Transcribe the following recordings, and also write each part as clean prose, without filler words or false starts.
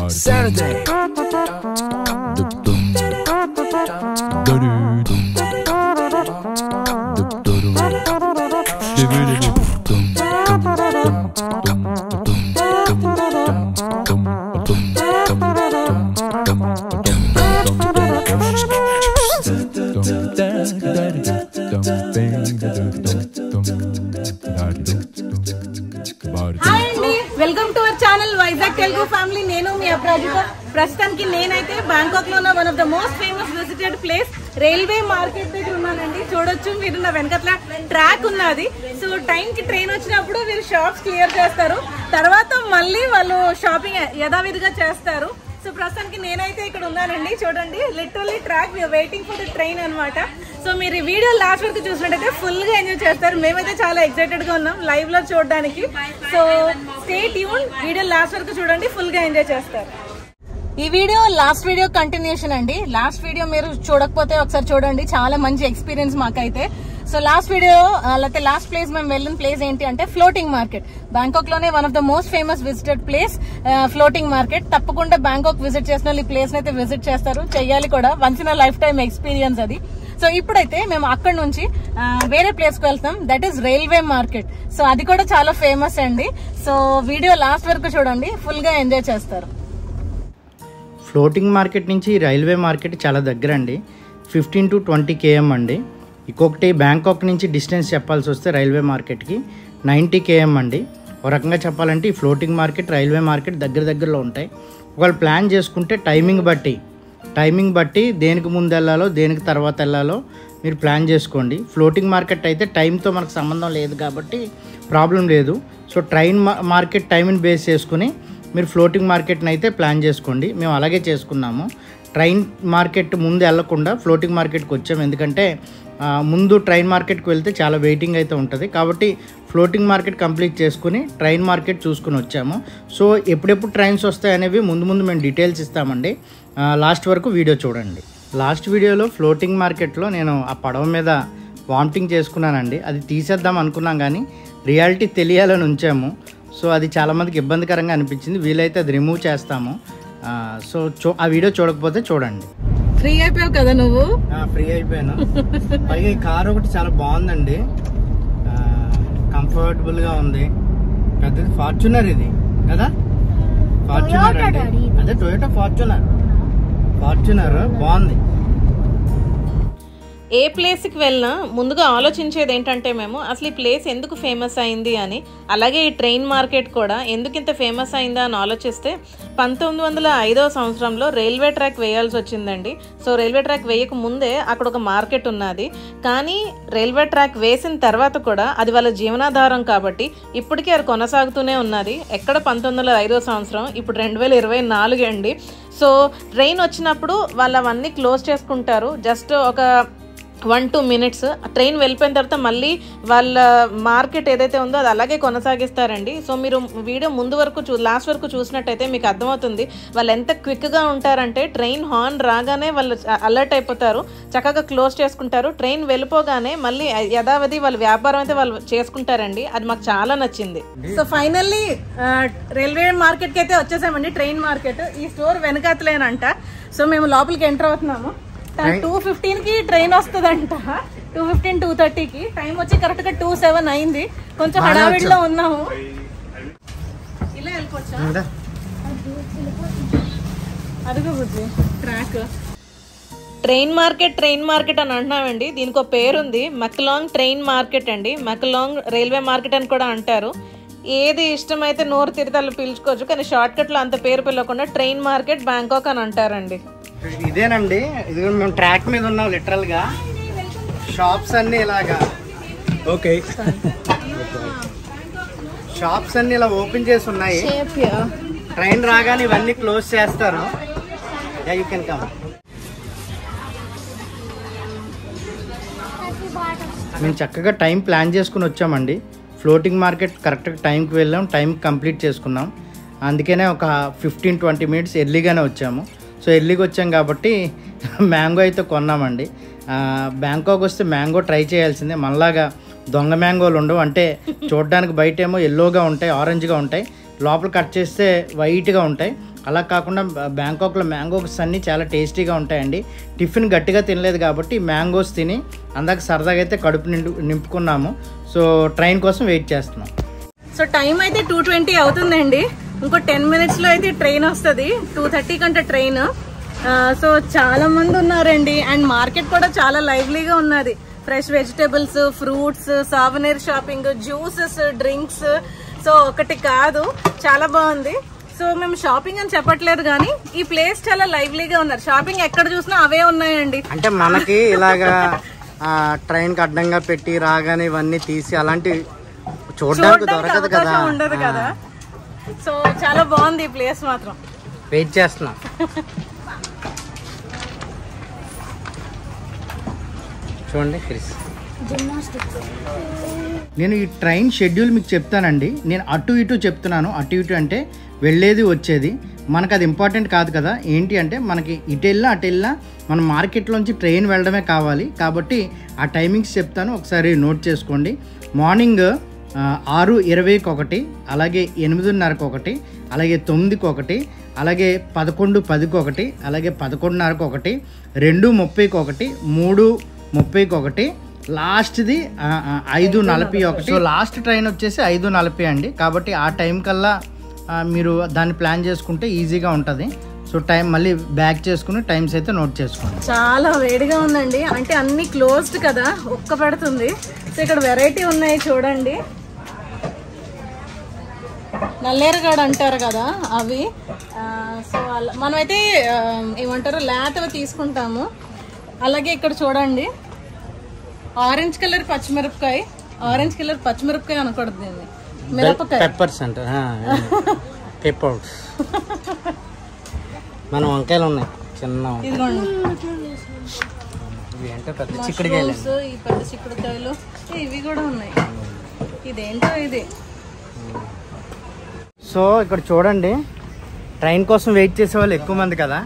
Saturday. Welcome to our channel Vizag Telugu family. నేను మీ అప్రాజిత. ప్రస్తుతానికి నేనైతే బ్యాంకాక్ లో ఉన్న one of the most famous visited place railway market దగ్గర ఉన్నానండి. చూడొచ్చు మీరు నా వెనకట్ల ట్రాక్ ఉన్నది. సో టైం కి ట్రైన్ వచ్చినప్పుడు వీళ్ళు షాప్స్ క్లియర్ చేస్తారు, తర్వాత మళ్ళీ వాళ్ళు షాపింగ్ యథావిధిగా చేస్తారు. సో ప్రస్తుతానికి నేనైతే ఇక్కడ ఉన్నానండి. చూడండి, literally track waiting for the train అనమాట. సో మీరు ఈ వీడియో లాస్ట్ వరకు చూసినట్టయితే ఫుల్ గా ఎంజాయ్ చేస్తారు. మేమైతే చాలా ఎక్సైటెడ్ గా ఉన్నాం లైవ్ లో చూడడానికి. So stay tune, video last వరకు చూడండి, ఫుల్ గా ఎంజాయ్ చేస్తారు. ఈ వీడియో లాస్ట్ వీడియో కంటిన్యూషన్ అండి. లాస్ట్ వీడియో మీరు చూడకపోతే ఒకసారి చూడండి, చాలా మంచి ఎక్స్పీరియన్స్ మాకైతే. సో లాస్ట్ వీడియో లేకపోతే లాస్ట్ ప్లేస్ మేము వెళ్ళిన ప్లేస్ ఏంటి అంటే ఫ్లోటింగ్ మార్కెట్. బ్యాంకాక్ లోనే one of the most famous visited place floating market. తప్పకుండా బ్యాంకాక్ విజిట్ చేసిన వాళ్ళు ఈ ప్లేస్ అయితే విజిట్ చేస్తారు, చెయ్యాలి కూడా. Once in life time experience అది. సో ఇప్పుడైతే మేము అక్కడ నుంచి వేరే ప్లేస్ కి వెళ్తాం, that is railway market. So అది కూడా చాలా ఫేమస్ అండి. సో వీడియో లాస్ట్ వరకు చూడండి, ఫుల్ గా ఎంజాయ్ చేస్తారు. ఫ్లోటింగ్ మార్కెట్ నుంచి రైల్వే మార్కెట్ చాలా దగ్గర అండి, 15 to 20 km అండి. ఇంకొకటి బ్యాంకాక్ నుంచి డిస్టెన్స్ చెప్పాల్సి వస్తే రైల్వే మార్కెట్కి 90 km అండి. ఒక రకంగా చెప్పాలంటే ఈ ఫ్లోటింగ్ మార్కెట్ రైల్వే మార్కెట్ దగ్గరలో ఉంటాయి. ఒకవేళ ప్లాన్ చేసుకుంటే టైమింగ్ బట్టి దేనికి ముందు వెళ్ళాలో దేనికి తర్వాత వెళ్ళాలో మీరు ప్లాన్ చేసుకోండి. ఫ్లోటింగ్ మార్కెట్ అయితే టైంతో మనకు సంబంధం లేదు కాబట్టి ప్రాబ్లం లేదు. సో ట్రైన్ మార్కెట్ టైంని బేస్ చేసుకుని మీరు ఫ్లోటింగ్ మార్కెట్ని అయితే ప్లాన్ చేసుకోండి. మేము అలాగే చేసుకున్నాము. ట్రైన్ మార్కెట్ ముందు వెళ్ళకుండా ఫ్లోటింగ్ మార్కెట్కి వచ్చాము, ఎందుకంటే ముందు ట్రైన్ మార్కెట్కి వెళ్తే చాలా వెయిటింగ్ అయితే ఉంటుంది. కాబట్టి ఫ్లోటింగ్ మార్కెట్ కంప్లీట్ చేసుకుని ట్రైన్ మార్కెట్ చూసుకుని వచ్చాము. సో ఎప్పుడెప్పుడు ట్రైన్స్ వస్తాయి అనేవి ముందు మేము డీటెయిల్స్ ఇస్తామండి. లాస్ట్ వరకు వీడియో చూడండి. లాస్ట్ వీడియోలో ఫ్లోటింగ్ మార్కెట్లో నేను ఆ పడవ మీద వామిటింగ్ చేసుకున్నానండి. అది తీసేద్దాం అనుకున్నాం కానీ రియాలిటీ తెలియాలని ఉంచాము. సో అది చాలామందికి ఇబ్బందికరంగా అనిపించింది. వీలైతే అది రిమూవ్ చేస్తాము. సో ఆ వీడియో చూడకపోతే చూడండి. ఫ్రీ అయిపోయావు కదా నువ్వు? ఫ్రీ అయిపోయాను. పైగా ఈ కార్ ఒకటి చాలా బాగుందండి, కంఫర్టబుల్ గా ఉంది. పెద్దది ఫార్చునర్ ఇది కదా, ఫార్చునర్ అండి. అదే టొయోటా ఫార్చునర్ బాగుంది. ఏ ప్లేస్కి వెళ్ళినా ముందుగా ఆలోచించేది ఏంటంటే మేము అసలు ఈ ప్లేస్ ఎందుకు ఫేమస్ అయింది అని, అలాగే ఈ ట్రైన్ మార్కెట్ కూడా ఎందుకు ఇంత ఫేమస్ అయిందా అని ఆలోచిస్తే 1905వ సంవత్సరంలో రైల్వే ట్రాక్ వేయాల్సి వచ్చిందండి. సో రైల్వే ట్రాక్ వేయక ముందే అక్కడ ఒక మార్కెట్ ఉన్నది. కానీ రైల్వే ట్రాక్ వేసిన తర్వాత కూడా అది వాళ్ళ జీవనాధారం కాబట్టి ఇప్పటికీ అది కొనసాగుతూనే ఉన్నది. ఎక్కడ 1905వ సంవత్సరం, ఇప్పుడు 2024 అండి. సో ట్రైన్ వచ్చినప్పుడు వాళ్ళు అవన్నీ క్లోజ్ చేసుకుంటారు. జస్ట్ ఒక 1-2 minutes ట్రైన్ వెళ్ళిపోయిన తర్వాత మళ్ళీ వాళ్ళ మార్కెట్ ఏదైతే ఉందో అది అలాగే కొనసాగిస్తారండి. సో మీరు వీడియో ముందు వరకు లాస్ట్ వరకు చూసినట్టయితే మీకు అర్థమవుతుంది వాళ్ళు ఎంత క్విక్గా ఉంటారంటే ట్రైన్ హార్న్ రాగానే వాళ్ళు అలర్ట్ అయిపోతారు, చక్కగా క్లోజ్ చేసుకుంటారు. ట్రైన్ వెళ్ళిపోగానే మళ్ళీ యథావిధి వాళ్ళ వ్యాపారం అయితే వాళ్ళు చేసుకుంటారండి. అది మాకు చాలా నచ్చింది. సో ఫైనల్లీ రైల్వే మార్కెట్కి అయితే వచ్చేసామండి, ట్రైన్ మార్కెట్. ఈ స్టోర్ వెనకాతలేనంట. సో మేము లోపలికి ఎంటర్ అవుతున్నాము. 2:15కి ట్రైన్ వస్తుందంట, 2:15, 2:30కి. టైం వచ్చి కరెక్ట్ గా 2:07 అయింది. కొంచెం హడావిడిలో ఉన్నాము. ఇలా వెళ్ళిపోవచ్చా? అదిగో బుజ్జి ట్రాక్. ట్రైన్ మార్కెట్ అని అంటున్నామండి. దీనికి ఒక పేరుంది, మెకలాంగ్ ట్రైన్ మార్కెట్ అండి. మెకలాంగ్ రైల్వే మార్కెట్ అని కూడా అంటారు. ఏది ఇష్టమైతే నోరు తిరితలు పీల్చుకోవచ్చు, కానీ షార్ట్ కట్ లో అంత పేరు పిలవకుండా ట్రైన్ మార్కెట్ బ్యాంకాక్ అని అంటారండి. ఇదేనండి, ఇది మేము ట్రాక్ మీద ఉన్నాం లిటరల్ గా. షాప్స్ అన్ని ఇలాగా షాప్స్ అన్ని ఇలా ఓపెన్ చేసి ఉన్నాయి. ట్రైన్ రాగానే ఇవన్నీ క్లోజ్ చేస్తారు. You can come. మేము చక్కగా టైం ప్లాన్ చేసుకుని వచ్చామండి. ఫ్లోటింగ్ మార్కెట్ కరెక్ట్గా టైంకి వెళ్ళాం, టైం కంప్లీట్ చేసుకున్నాం. అందుకనే ఒక 15-20 మినిట్స్ ఎర్లీగానే వచ్చాము. సో ఎర్లీగా వచ్చాం కాబట్టి మ్యాంగో అయితే కొన్నామండి. బ్యాంకాక్ వస్తే మ్యాంగో ట్రై చేయాల్సిందే. మనలాగా దొంగ మ్యాంగోలు ఉండవు. అంటే చూడడానికి బయట ఏమో ఎల్లోగా ఉంటాయి, ఆరెంజ్గా ఉంటాయి, లోపల కట్ చేస్తే వైట్గా ఉంటాయి. అలా కాకుండా బ్యాంకాక్లో మ్యాంగోస్ అన్నీ చాలా టేస్టీగా ఉంటాయండి. టిఫిన్ గట్టిగా తినలేదు కాబట్టి మ్యాంగోస్ తిని అందాక సరదాగా అయితే కడుపు నింపుకున్నాము. సో ట్రైన్ కోసం వెయిట్ చేస్తున్నాం. సో టైం అయితే 2:20 అవుతుందండి. ఇంకో 10 మినిట్స్లో అయితే ట్రైన్ వస్తుంది. 2:30 కంటే ట్రైన్. సో చాలా మంది ఉన్నారండి. అండ్ మార్కెట్ కూడా చాలా లైవ్లీగా ఉన్నది. Fresh vegetables, fruits, souvenir shopping, juices, drinks. So ఒకటి కాదు, చాలా బాగుంది. సో మేము షాపింగ్ అని చెప్పట్లేదు కానీ ఈ ప్లేస్ చాలా లైవ్లీగా ఉన్నారు. షాపింగ్ ఎక్కడ చూసినా అవే ఉన్నాయండి. అంటే మనకి ఇలాగా ట్రైన్ కి అడ్డంగా పెట్టి రాగానే ఇవన్నీ తీసి అలాంటి చూడడానికి దొరకదు కదా, ఉండదు కదా. సో చాలా బాగుంది ఈ ప్లేస్ మాత్రం. వెయిట్ చేస్తున్నా. చూడండి క్రిస్, నేను ఈ ట్రైన్ షెడ్యూల్ మీకు చెప్తానండి. నేను అటు ఇటు చెప్తున్నాను. అటు ఇటు అంటే వెళ్ళేది వచ్చేది. మనకు అది ఇంపార్టెంట్ కాదు కదా. ఏంటి అంటే మనకి ఇటు వెళ్ళినా అటు వెళ్ళినా మన మార్కెట్లోంచి ట్రైన్ వెళ్ళడమే కావాలి. కాబట్టి ఆ టైమింగ్స్ చెప్తాను, ఒకసారి నోట్ చేసుకోండి. మార్నింగ్ 6:20కి ఒకటి, అలాగే 8:30కి ఒకటి, అలాగే 9కి ఒకటి, అలాగే 11:10కి ఒకటి, అలాగే 11:30కి ఒకటి, 2:30కి ఒకటి, 3:30కి ఒకటి, లాస్ట్ది 5:41. సో లాస్ట్ ట్రైన్ వచ్చేసి 5:40 అండి. కాబట్టి ఆ టైం కల్లా మీరు దాన్ని ప్లాన్ చేసుకుంటే ఈజీగా ఉంటుంది. సో టైం మళ్ళీ బ్యాక్ చేసుకుని టైమ్స్ అయితే నోట్ చేసుకోండి. చాలా వేడిగా ఉందండి. అంటే అన్ని క్లోజ్డ్ కదా, ఒక్క పడుతుంది. సో ఇక్కడ వెరైటీ ఉన్నాయి చూడండి. నల్లేరుగాడు అంటారు కదా అవి. సో మనమైతే ఏమంటారు లేతవి తీసుకుంటాము. అలాగే ఇక్కడ చూడండి ఆరెంజ్ కలర్ పచ్చిమిరపకాయ. ఆరెంజ్ కలర్ పచ్చిమిరపకాయ అనకూడదు దీన్ని, మిరపకాయ. పెప్పర్స్ అంటారు, పెప్పర్స్. మన వంకాయలు ఉన్నాయి చిన్న. ఇదిగోండి పెద్ద చిక్కుడుకాయలు. ఈ పెద్ద చిక్కుడుకాయలు ఇవి కూడా ఉన్నాయి. ఇదేంటో ఇది. సో ఇక్కడ చూడండి, ట్రైన్ కోసం వెయిట్ చేసే వాళ్ళు ఎక్కువ మంది కదా.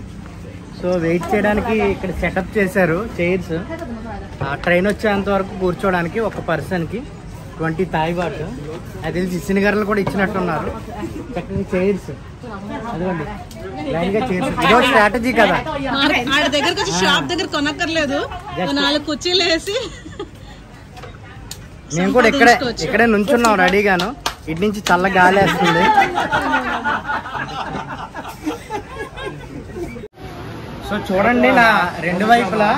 సో వెయిట్ చేయడానికి ఇక్కడ సెటప్ చేశారు చైర్స్. ఆ ట్రైన్ వచ్చేంత వరకు కూర్చోడానికి ఒక పర్సన్కి 20 థాయ్ బాట్. అది తెలిసి సినిగర్లు కూడా ఇచ్చినట్టున్నారు. చక్కగా చైర్స్, అదిగోండి లైన్గా చైర్స్. ఇదో స్ట్రాటజీ కదా. ఆడ దగ్గరకు వచ్చి షాప్ దగ్గర కొనక్కర్లేదు, 4 కుర్చీలు వేసి. మేము కూడా ఇక్కడే నుంచున్నాం రెడీగాను. ఇటు నుంచి చల్ల గాలి వేస్తుంది. సో చూడండి నా రెండు వైపులా.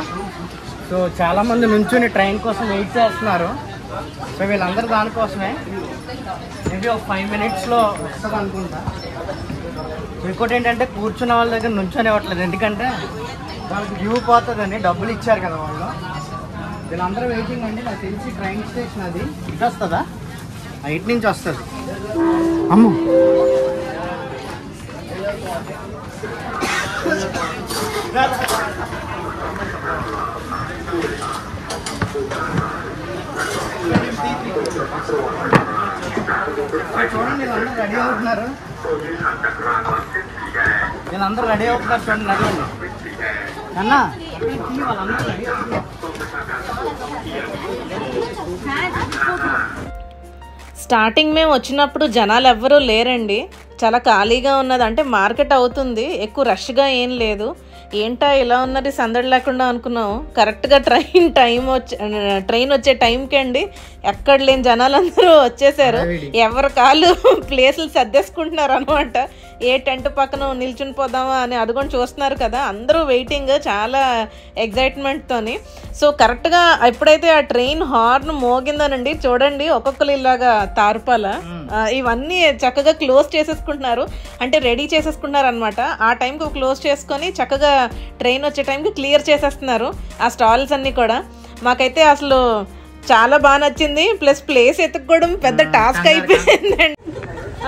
సో చాలా మంది నుంచుని ట్రైన్ కోసం వెయిట్ చేస్తున్నారు. సో వీళ్ళందరూ దానికోసమే. మేబీ ఒక 5 మినిట్స్లో వస్తుంది అనుకుంటా. ఇంకోటి ఏంటంటే కూర్చున్న వాళ్ళ దగ్గర నుంచొని ఇవ్వట్లేదు, ఎందుకంటే వాళ్ళకి వ్యూ పోతుందని డబ్బులు ఇచ్చారు కదా వాళ్ళు. వీళ్ళందరూ వెయిటింగ్ అండి. నాకు తెలిసి ట్రైన్ స్టేషన్ అది ఇటు వస్తుందా, ఇటు నుంచి వస్తుంది. అమ్మో, చూడండి వీళ్ళందరూ రెడీ అవుతున్నారు. చూడండి నడవండి అన్నా. వాళ్ళందరూ రెడీ అవుతున్నారు. స్టార్టింగ్ మేము వచ్చినప్పుడు జనాలు ఎవ్వరూ లేరండి. చాలా ఖాళీగా ఉన్నది. అంటే మార్కెట్ అవుతుంది, ఎక్కువ రష్గా ఏం లేదు. ఏంటా ఇలా ఉన్నది సందడి లేకుండా అనుకున్నాం. కరెక్ట్గా ట్రైన్ వచ్చే టైంకి అండి ఎక్కడ లేని జనాలందరూ వచ్చేసారు. ఎవరి కాళ్ళు ప్లేసులు సర్దేసుకుంటున్నారు అనమాట. ఏ టెంట్ పక్కన నిల్చుని పోదామా అని అదిగొని చూస్తున్నారు కదా. అందరూ వెయిటింగ్ చాలా ఎగ్జైట్మెంట్తోని. సో కరెక్ట్గా ఎప్పుడైతే ఆ ట్రైన్ హార్న్ మోగిందనండి, చూడండి ఒక్కొక్కరు ఇలాగా తార్పాల ఇవన్నీ చక్కగా క్లోజ్ చేసేసుకుంటున్నారు. అంటే రెడీ చేసేసుకుంటున్నారు అనమాట. ఆ టైంకి క్లోజ్ చేసుకొని చక్కగా ట్రైన్ వచ్చే టైంకి క్లియర్ చేసేస్తున్నారు ఆ స్టాల్స్ అన్నీ కూడా. మాకైతే అసలు చాలా బాగా నచ్చింది. ప్లస్ ప్లేస్ ఎత్తుక్కోవడం పెద్ద టాస్క్ అయిపోయిందండి.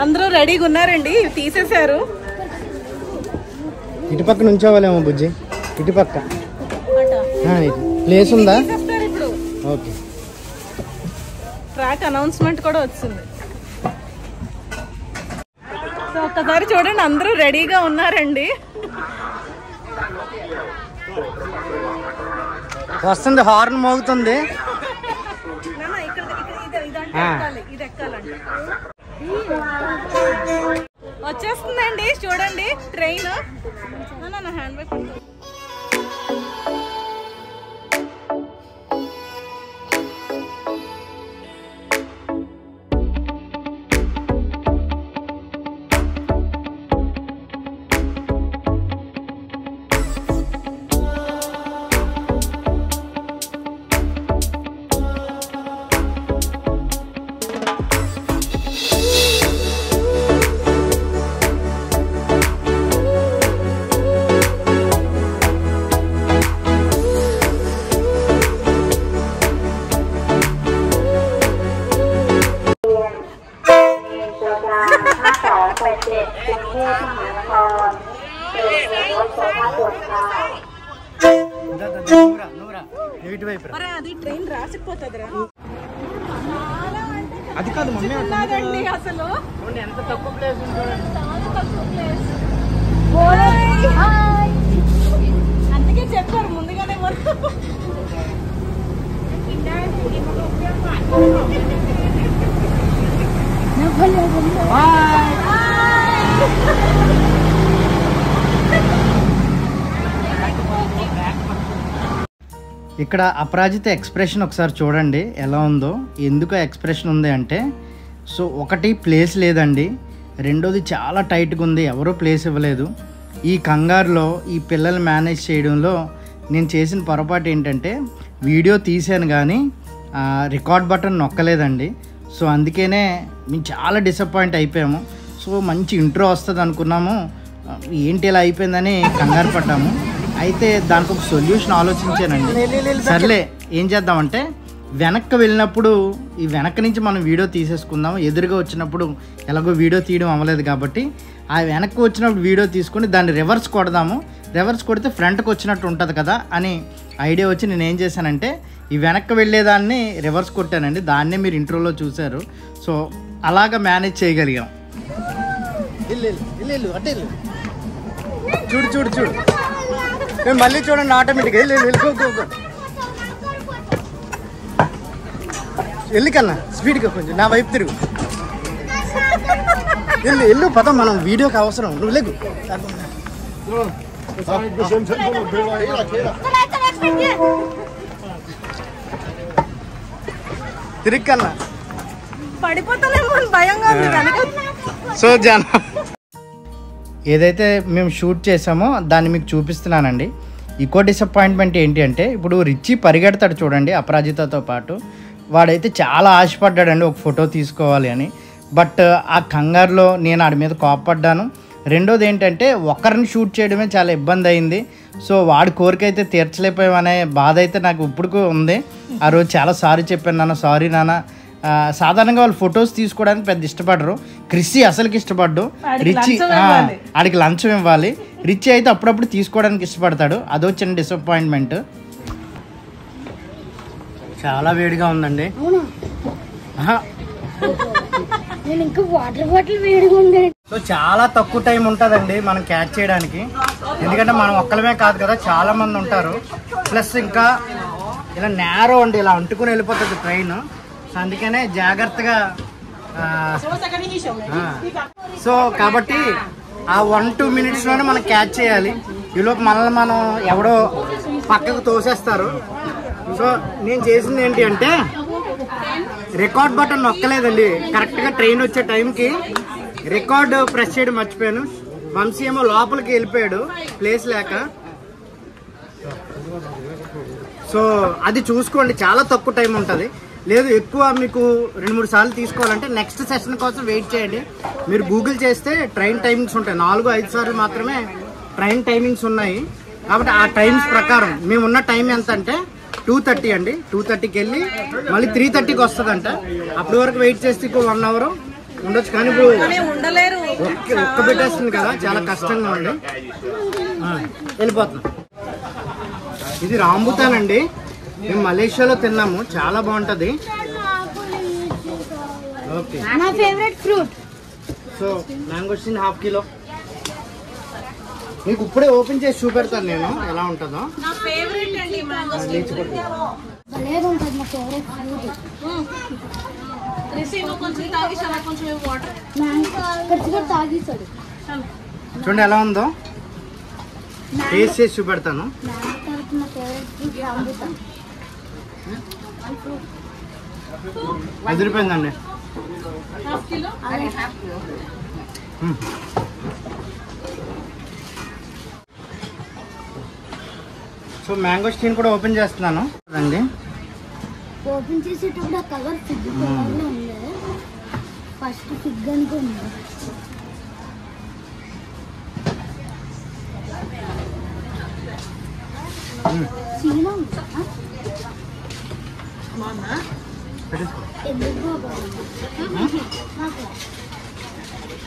అందరూ రెడీగా ఉన్నారండి, తీసేశారు. ఇటుపక్క నుంచోవాలేమో బుజ్జి, ఇటుపక్క ప్లేస్ ఉందా? ఓకే. ట్రాక్ అనౌన్స్మెంట్ కూడా వచ్చింది. సో ఒక్కసారి చూడండి, అందరూ రెడీగా ఉన్నారండి. వస్తుంది, హార్న్ మోగుతుంది. వచ్చేస్తుందండి చూడండి ట్రైన్. హ్యాండ్ బ్యాగ్ అది ట్రైన్ రాసిపోతుందిరా. అది కాదు మమ్మీ, అసలు ఎంత తక్కువ ప్లేస్, అందుకే చెప్పారు ముందుగానే. ఇక్కడ అపరాజిత ఎక్స్ప్రెషన్ ఒకసారి చూడండి ఎలా ఉందో. ఎందుకు ఎక్స్ప్రెషన్ ఉంది అంటే, సో ఒకటి ప్లేస్ లేదండి, రెండోది చాలా టైట్గా ఉంది, ఎవరూ ప్లేస్ ఇవ్వలేదు. ఈ కంగారులో ఈ పిల్లలు మేనేజ్ చేయడంలో నేను చేసిన పొరపాటు ఏంటంటే వీడియో తీసాను కానీ రికార్డ్ బటన్ నొక్కలేదండి. సో అందుకనే మేము చాలా డిసప్పాయింట్ అయిపోయాము. సో మంచి ఇంట్రో వస్తుంది అనుకున్నాము, ఏంటి ఇలా అయిపోయిందని కంగారు పడ్డాము. అయితే దానికి ఒక సొల్యూషన్ ఆలోచించానండి. సర్లే ఏం చేద్దామంటే, వెనక్కి వెళ్ళినప్పుడు ఈ వెనక నుంచి మనం వీడియో తీసేసుకుందాము. ఎదురుగా వచ్చినప్పుడు ఎలాగో వీడియో తీయడం అవ్వలేదు కాబట్టి ఆ వెనక్కి వచ్చినప్పుడు వీడియో తీసుకొని దాన్ని రివర్స్ కొడదాము. రివర్స్ కొడితే ఫ్రంట్కి వచ్చినట్టు ఉంటుంది కదా అని ఐడియా వచ్చి నేను ఏం చేశానంటే ఈ వెనక్కి వెళ్ళేదాన్ని రివర్స్ కొట్టానండి. దాన్నే మీరు ఇంట్రోలో చూశారు. సో అలాగా మేనేజ్ చేయగలిగాం. చూడు చూడు చూడు, మేము మళ్ళీ చూడండి ఆటోమేటిక్గా వెళ్ళి కన్నా స్పీడ్గా కొంచెం నా వైపు తిరుగు, వెళ్ళు పద, మనం వీడియోకి అవసరం, నువ్వు లేకు. తిరిగి కన్నా పడిపోతానేమో భయంగా ఉంది. సో జన ఏదైతే మేము షూట్ చేసామో దాన్ని మీకు చూపిస్తున్నానండి. ఇంకో డిసప్పాయింట్మెంట్ ఏంటి అంటే, ఇప్పుడు రిచి పరిగెడతాడు చూడండి అపరాజితతో పాటు, వాడైతే చాలా ఆశపడ్డాడండి ఒక ఫోటో తీసుకోవాలి అని. బట్ ఆ కంగారులో నేను ఆడి మీద కోపడ్డాను. రెండోది ఏంటంటే ఒకరిని షూట్ చేయడమే చాలా ఇబ్బంది అయింది. సో వాడి కోరిక అయితే తీర్చలేకపోయామనే బాధ అయితే నాకు ఇప్పుడుకు ఉంది. ఆ రోజు చాలా సారీ చెప్పాను నాన్న, సారీ నాన్న. సాధారణంగా వాళ్ళు ఫొటోస్ తీసుకోవడానికి పెద్ద ఇష్టపడరు. క్రిస్సి అసలుకి ఇష్టపడ్డు, రిచి ఆడికి లంచం ఇవ్వాలి. రిచి అయితే అప్పుడప్పుడు తీసుకోవడానికి ఇష్టపడతాడు. అదో చిన్న డిసప్పాయింట్మెంట్. చాలా వేడిగా ఉందండి. సో చాలా తక్కువ టైం ఉంటుందండి మనం క్యాచ్ చేయడానికి, ఎందుకంటే మనం ఒక్కలమే కాదు కదా, చాలా మంది ఉంటారు. ప్లస్ ఇంకా ఇలా నేరో అండి, ఇలా అంటుకుని వెళ్ళిపోతుంది ట్రైన్. సో అందుకనే జాగ్రత్తగా. సో కాబట్టి ఆ 1-2 minutesలోనే మనం క్యాచ్ చేయాలి. ఈలోపు మనల్ని మనం ఎవడో పక్కకు తోసేస్తారు. సో నేను చేసింది ఏంటి అంటే రికార్డ్ బటన్ నొక్కలేదండి. కరెక్ట్గా ట్రైన్ వచ్చే టైంకి రికార్డ్ ప్రెస్ చేయడం మర్చిపోయాను. వంశీ ఏమో లోపలికి వెళ్ళిపోయాడు ప్లేస్ లేక. సో అది చూసుకోండి, చాలా తక్కువ టైం ఉంటుంది. లేదు ఎక్కువ మీకు 2-3 సార్లు తీసుకోవాలంటే నెక్స్ట్ సెషన్ కోసం వెయిట్ చేయండి. మీరు గూగుల్ చేస్తే ట్రైన్ టైమింగ్స్ ఉంటాయి. 4-5 సార్లు మాత్రమే ట్రైన్ టైమింగ్స్ ఉన్నాయి. కాబట్టి ఆ టైమ్స్ ప్రకారం మేము ఉన్న టైం ఎంత అంటే 2:30 అండి. 2:30కి వెళ్ళి మళ్ళీ 3:30కి వస్తుందంట. అప్పటి వరకు వెయిట్ చేస్తే ఇంకో 1 hour ఉండొచ్చు. కానీ ఇప్పుడు ఒక్క పెట్టేస్తుంది కదా, చాలా కష్టంగా ఉంది. వెళ్ళిపోతున్నాం. ఇది రాంబుతాన్ అండి, మేము మలేషియాలో తిన్నాము, చాలా బాగుంటుంది. ఓకే నా favourite fruit. So mangosteen half kilo. మీకు ఇప్పుడే ఓపెన్ చేసి చూపెడతాను నేను ఎలా ఉంటుందో. నా ఫేవరెట్ అండి భలేగా ఉంటుంది నా ఫేవరెట్ ఫ్రూట్. కొంచెం తాగేసి అలా కొంచెం వాటర్ మ్యాంగో తాగేసాడు. చూడండి ఎలా ఉందో, టేస్ట్ చేసి చూపెడతాను. మ్యాంగో నా ఫేవరెట్ ఫ్రూట్ రాంబుటాన్. అదిరిపోయిందండి. Half kilo. సో మ్యాంగోస్టిన్ కూడా ఓపెన్ చేస్తున్నాను రండి. ఓపెన్ చేసేటప్పుడు ఆ కవర్ ఫిగ్ కవర్లో ఉంది. ఫస్ట్ ఫిగ్ అనుకుంది. సీనా ఉందా? ఎందుకు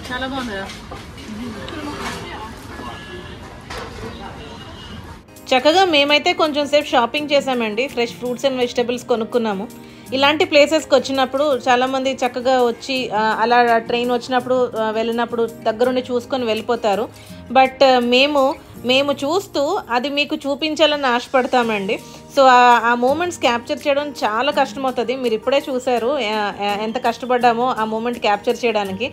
చాలా బాగుంది. చక్కగా మేమైతే కొంచెం సేపు షాపింగ్ చేసామండి. ఫ్రెష్ ఫ్రూట్స్ అండ్ వెజిటబుల్స్ కొనుక్కున్నాము. ఇలాంటి ప్లేసెస్కి వచ్చినప్పుడు చాలామంది చక్కగా వచ్చి అలా ట్రైన్ వచ్చినప్పుడు వెళ్ళినప్పుడు దగ్గరుండి చూసుకొని వెళ్ళిపోతారు. బట్ మేము చూస్తూ అది మీకు చూపించాలని ఆశపడతామండి. సో ఆ మూమెంట్స్ క్యాప్చర్ చేయడం చాలా కష్టమవుతుంది. మీరు ఇప్పుడే చూసారు ఎంత కష్టపడ్డామో ఆ మూమెంట్ క్యాప్చర్ చేయడానికి.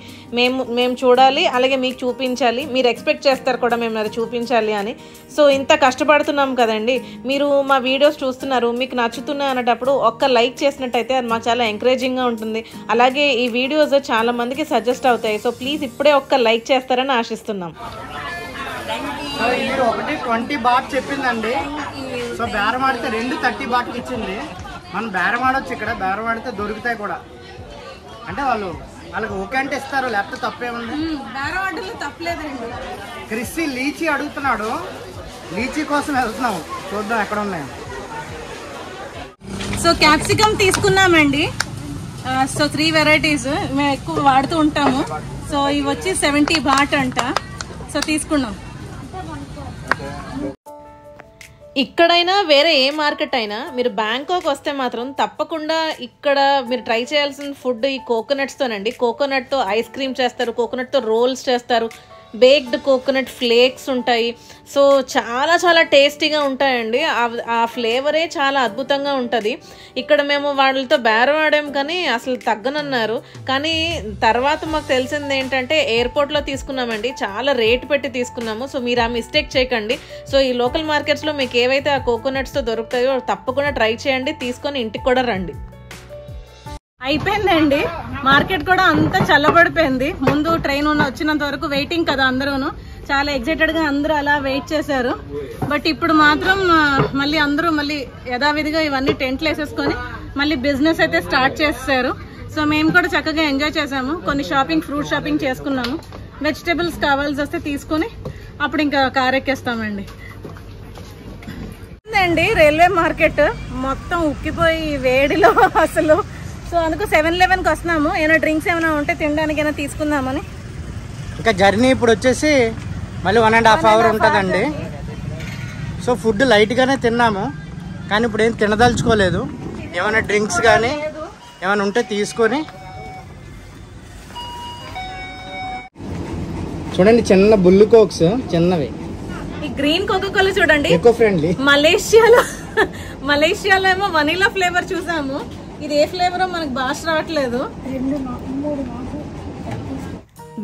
మేము చూడాలి, అలాగే మీకు చూపించాలి. మీరు ఎక్స్పెక్ట్ చేస్తారు కూడా మేము అది చూపించాలి అని. సో ఇంత కష్టపడుతున్నాం కదండి. మీరు మా వీడియోస్ చూస్తున్నారు, మీకు నచ్చుతున్నాయి అనేటప్పుడు ఒక్క లైక్ చేసినట్టయితే అది మాకు చాలా ఎంకరేజింగ్గా ఉంటుంది. అలాగే ఈ వీడియోస్ చాలా మందికి సజెస్ట్ అవుతాయి. సో ప్లీజ్ ఇప్పుడే ఒక్క లైక్ చేస్తారని ఆశిస్తున్నాం. సో ఇది ఒకటి 20 బాట్ చెప్పిందండి. సో బేరం ఆడితే 2 30 బాట్కి ఇచ్చింది. మనం బేరం ఆడొచ్చు, ఇక్కడ బేరం ఆడితే దొరుకుతాయి కూడా. అంటే వాళ్ళకి ఓకే అంటే ఇస్తారు, లేకపోతే తప్పేముంది. బేరం ఆటలో తప్పలేదండి. క్రిస్సీ లీచీ అడుగుతున్నాడు, లీచీ కోసం వెళ్తున్నాము. చూద్దాం ఎక్కడ ఉన్నాయి. సో క్యాప్సికమ్ తీసుకున్నామండి. సో 3 వెరైటీస్ మేము ఎక్కువ వాడుతూ ఉంటాము. సో ఇవి వచ్చి 70 బాట్ అంట. సో తీసుకున్నాం. ఇక్కడైనా వేరే ఏ మార్కెట్ అయినా మీరు బ్యాంకాక్ వస్తే మాత్రం తప్పకుండా ఇక్కడ మీరు ట్రై చేయాల్సిన ఫుడ్ ఈ కోకోనట్స్తోనండి. కోకోనట్తో ఐస్ క్రీమ్ చేస్తారు, కోకోనట్తో రోల్స్ చేస్తారు, బేక్డ్ కోకోనట్ ఫ్లేక్స్ ఉంటాయి. సో చాలా చాలా టేస్టీగా ఉంటాయండి. ఆ ఫ్లేవరే చాలా అద్భుతంగా ఉంటుంది. ఇక్కడ మేము వాళ్ళతో బేరం ఆడాం కానీ అసలు తగ్గనన్నారు. కానీ తర్వాత మాకు తెలిసింది ఏంటంటే ఎయిర్పోర్ట్లో తీసుకున్నామండి, చాలా రేట్ పెట్టి తీసుకున్నాము. సో మీరు ఆ మిస్టేక్ చేయకండి. సో ఈ లోకల్ మార్కెట్స్లో మీకు ఏవైతే ఆ కోకోనట్స్తో దొరుకుతాయో తప్పకుండా ట్రై చేయండి, తీసుకొని ఇంటికి కూడా రండి. అయిపోయిందండి, మార్కెట్ కూడా అంతా చల్లబడిపోయింది. ముందు ట్రైన్ వచ్చినంత వరకు వెయిటింగ్ కదా, అందరూను చాలా ఎగ్జైటెడ్గా అందరూ అలా వెయిట్ చేశారు. బట్ ఇప్పుడు మాత్రం అందరూ మళ్ళీ యథావిధిగా ఇవన్నీ టెంట్లు వేసేసుకొని మళ్ళీ బిజినెస్ అయితే స్టార్ట్ చేస్తారు. సో మేము కూడా చక్కగా ఎంజాయ్ చేసాము. కొన్ని ఫ్రూట్ షాపింగ్ చేసుకున్నాము. వెజిటబుల్స్ కావాల్సి వస్తే తీసుకొని అప్పుడు ఇంకా కార్ ఎక్కేస్తామండి. రైల్వే మార్కెట్ మొత్తం ఉక్కిపోయి వేడిలో అసలు. సో అందుకు 7-11కి వస్తున్నాము. ఏమైనా డ్రింక్స్ ఏమైనా ఉంటే తినడానికైనా తీసుకుందామని. ఇంకా జర్నీ ఇప్పుడు వచ్చేసి మళ్ళీ 1.5 అవర్ ఉంటుందండి. సో ఫుడ్ లైట్గానే తిన్నాము, కానీ ఇప్పుడు ఏం తినదలుచుకోలేదు. ఏమైనా డ్రింక్స్ కానీ ఏమైనా ఉంటే తీసుకొని. చూడండి చిన్న బుల్లు కోక్స్ చిన్నవి. ఈ గ్రీన్ కోకోకోలా చూడండి, ఎకో ఫ్రెండ్లీ. మలేషియాలో ఏమో వనీలా ఫ్లేవర్ చూసాము. ఇది ఏ ఫ్లేవరో మనకు భాష రావట్లేదు. 2-3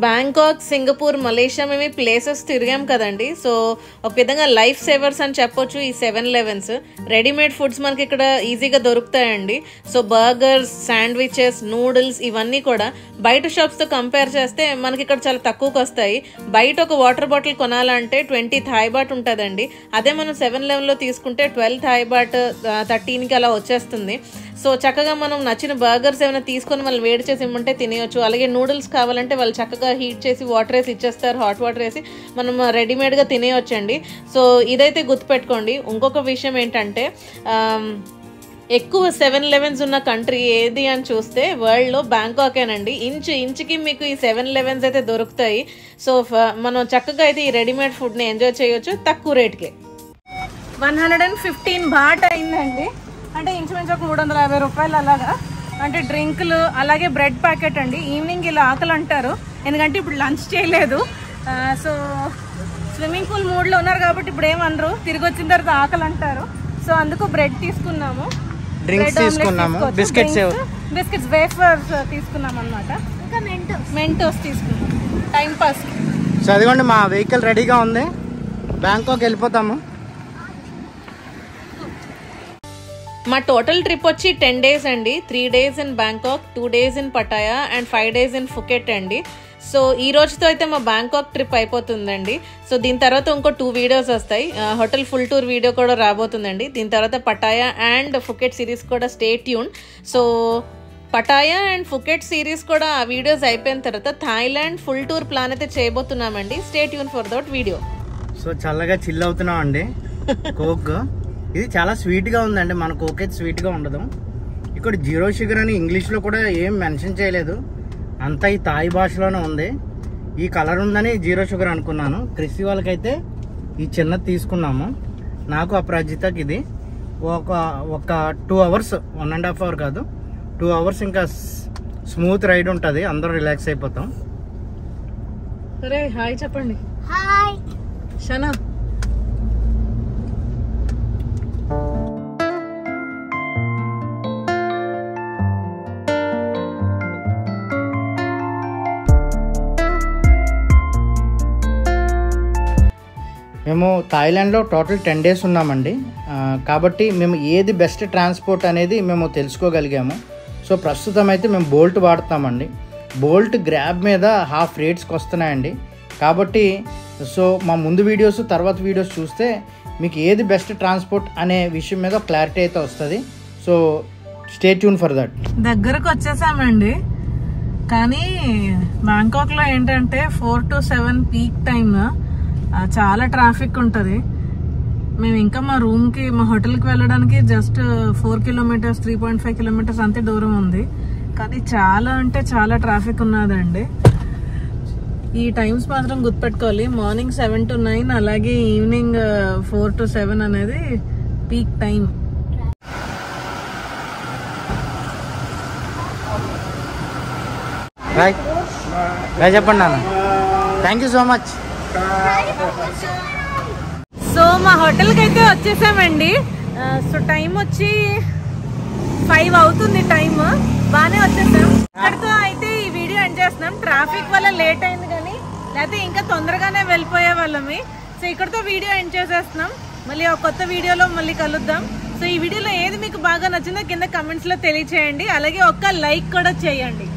బ్యాంకాక్, సింగపూర్, మలేషియా మేము ఈ ప్లేసెస్ తిరిగాం కదండి. సో ఒక విధంగా లైఫ్ సేవర్స్ అని చెప్పొచ్చు ఈ 7-Elevens. రెడీమేడ్ ఫుడ్స్ మనకి ఇక్కడ ఈజీగా దొరుకుతాయండి. సో బర్గర్స్, శాండ్విచెస్, నూడిల్స్ ఇవన్నీ కూడా బయట షాప్స్తో కంపేర్ చేస్తే మనకి ఇక్కడ చాలా తక్కువకి వస్తాయి. బయట ఒక వాటర్ బాటిల్ కొనాలంటే 20 థాయ్ బాట్ ఉంటుందండి. అదే మనం 7-Elevenలో తీసుకుంటే 12 థాయ్ బాట్ 13కి అలా వచ్చేస్తుంది. సో చక్కగా మనం నచ్చిన బర్గర్స్ ఏమైనా తీసుకొని వాళ్ళు వేడి చేసి ఇమ్మంటే తినేయచ్చు. అలాగే నూడిల్స్ కావాలంటే వాళ్ళు చక్కగా హీట్ చేసి వాటర్ వేసి ఇచ్చేస్తారు, హాట్ వాటర్ వేసి మనం రెడీమేడ్గా తినేయొచ్చండి. సో ఇదైతే గుర్తుపెట్టుకోండి. ఇంకొక విషయం ఏంటంటే ఎక్కువ 7-Elevens ఉన్న కంట్రీ ఏది అని చూస్తే వరల్డ్లో బ్యాంకాకేనండి. ఇంచుకి మీకు ఈ 7-Elevens అయితే దొరుకుతాయి. సో మనం చక్కగా అయితే ఈ రెడీమేడ్ ఫుడ్ని ఎంజాయ్ చేయొచ్చు తక్కువ రేట్కే. 115 బాట్ అయిందండి, అంటే ఇంచుమించు ఒక 350 రూపాయలు అలాగా. అంటే డ్రింకులు, అలాగే బ్రెడ్ ప్యాకెట్ అండి. ఈవినింగ్ ఇలా ఆకలి అంటారు, ఎందుకంటే ఇప్పుడు లంచ్ చేయలేదు. సో స్విమ్మింగ్ పూల్ మూడ్లో ఉన్నారు కాబట్టి ఇప్పుడు ఏమనరు, తిరిగి వచ్చిన తర్వాత ఆకలి అంటారు. సో అందుకు బ్రెడ్ తీసుకున్నాము, డ్రింక్స్ తీసుకున్నాము, బిస్కెట్స్ వేఫర్స్ తీసుకున్నాం అనమాట. ఇంకా మెంటోస్ తీసుకున్నాం టైం పాస్. సో అదిగోండి మా వెహికల్ రెడీగా ఉంది, బ్యాంకాక్ వెళ్ళిపోతాము. మా టోటల్ ట్రిప్ వచ్చి 10 days అండి. 3 days in Bangkok, 2 days in Pattaya and 5 days in Phuket అండి. సో ఈ రోజుతో అయితే మా బ్యాంకాక్ ట్రిప్ అయిపోతుందండి. సో దీని తర్వాత ఇంకో 2 వీడియోస్ వస్తాయి. హోటల్ ఫుల్ టూర్ వీడియో కూడా రాబోతుందండి. దీని తర్వాత పటాయా అండ్ ఫుకెట్ సిరీస్ కూడా stay tune. So Pattaya and Phuket series కూడా ఆ వీడియోస్ అయిపోయిన తర్వాత థాయిలాండ్ ఫుల్ టూర్ ప్లాన్ అయితే చేయబోతున్నామండి. Stay tune for that video. So చల్లగా చిల్ అవుతున్నాం అండి. కోక్ ఇది చాలా స్వీట్గా ఉందండి, మన కోక్ అయితే స్వీట్గా ఉండదు. ఇక్కడ 0 sugar అని ఇంగ్లీష్లో కూడా ఏం మెన్షన్ చేయలేదు, అంతా ఈ థాయ్ భాషలోనే ఉంది. ఈ కలర్ ఉందని 0 sugar అనుకున్నాను. క్రిస్టి వాళ్ళకైతే ఈ చిన్నది తీసుకున్నాము, నాకు అపరాజితకి ఇది. ఒక 2 hours, 1.5 hour కాదు, 2 hours ఇంకా స్మూత్ రైడ్ ఉంటుంది, అందరూ రిలాక్స్ అయిపోతాం. సరే హాయ్ చెప్పండి. హాయ్ షనా. మేము థాయిలాండ్లో టోటల్ 10 days ఉన్నామండి. కాబట్టి మేము ఏది బెస్ట్ ట్రాన్స్పోర్ట్ అనేది మేము తెలుసుకోగలిగాము. సో ప్రస్తుతం అయితే మేము బోల్ట్ వాడుతామండి. బోల్ట్ గ్రాబ్ మీద half rateస్కి వస్తున్నాయండి. కాబట్టి సో మా ముందు వీడియోస్ తర్వాత వీడియోస్ చూస్తే మీకు ఏది బెస్ట్ ట్రాన్స్పోర్ట్ అనే విషయం మీద క్లారిటీ అయితే వస్తుంది. So stay tune for that. దగ్గరకు వచ్చేసామండి, కానీ బ్యాంకాక్లో ఏంటంటే 4 to 7 పీక్ టైమ్ చాలా ట్రాఫిక్ ఉంటుంది. మేము ఇంకా మా రూమ్కి, మా హోటల్కి వెళ్ళడానికి జస్ట్ 4 kilometers, 3.5 kilometers అంతే దూరం ఉంది. కానీ చాలా అంటే చాలా ట్రాఫిక్ ఉన్నదండి. ఈ టైమ్స్ మాత్రం గుర్తుపెట్టుకోవాలి. మార్నింగ్ 7 to 9, అలాగే ఈవినింగ్ 4 to 7 అనేది పీక్ టైం. చెప్పండి నాన్న. Thank you so much. So మా హోటల్కి అయితే వచ్చేసామండి. సో టైం వచ్చి 5 అవుతుంది, టైం బాగానే వచ్చేసాం. అక్కడితో అయితే ఈ వీడియో ఎండ్ చేస్తున్నాం. ట్రాఫిక్ వల్ల లేట్ అయింది, కానీ లేకపోతే ఇంకా తొందరగానే వెళ్ళిపోయే వాళ్ళమి. సో ఇక్కడితో వీడియో ఎండ్ చేసేస్తున్నాం. మళ్ళీ ఒక కొత్త వీడియోలో మళ్ళీ కలుద్దాం. సో ఈ వీడియోలో ఏది మీకు బాగా నచ్చిందో కింద కమెంట్స్లో తెలియచేయండి. అలాగే ఒక్క లైక్ కూడా చేయండి.